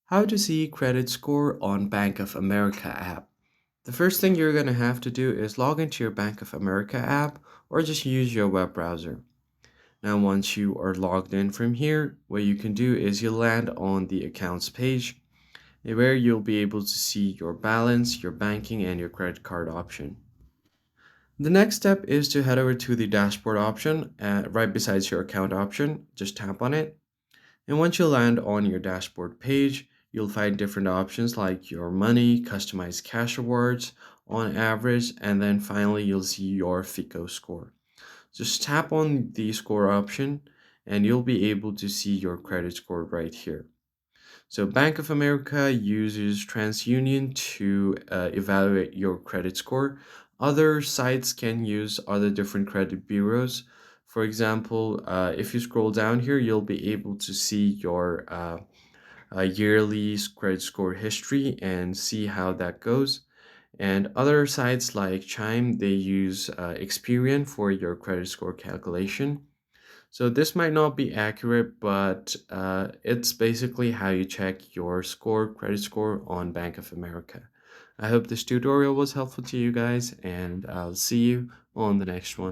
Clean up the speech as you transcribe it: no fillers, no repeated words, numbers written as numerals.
How to see credit score on Bank of America app. The first thing you're going to have to do is log into your Bank of America app or just use your web browser. Now, once you are logged in from here, what you can do is you'll land on the accounts page where you'll be able to see your balance, your banking, and your credit card option. The next step is to head over to the dashboard option right beside your account option. Just tap on it. And once you land on your dashboard page, you'll find different options like your money, customized cash rewards, on average, and then finally you'll see your FICO score. Just tap on the score option and you'll be able to see your credit score right here. So Bank of America uses TransUnion to evaluate your credit score. Other sites can use other different credit bureaus. For example, if you scroll down here, you'll be able to see your yearly credit score history and see how that goes. And other sites like Chime, they use Experian for your credit score calculation. So this might not be accurate, but it's basically how you check your score, credit score on Bank of America. I hope this tutorial was helpful to you guys, and I'll see you on the next one.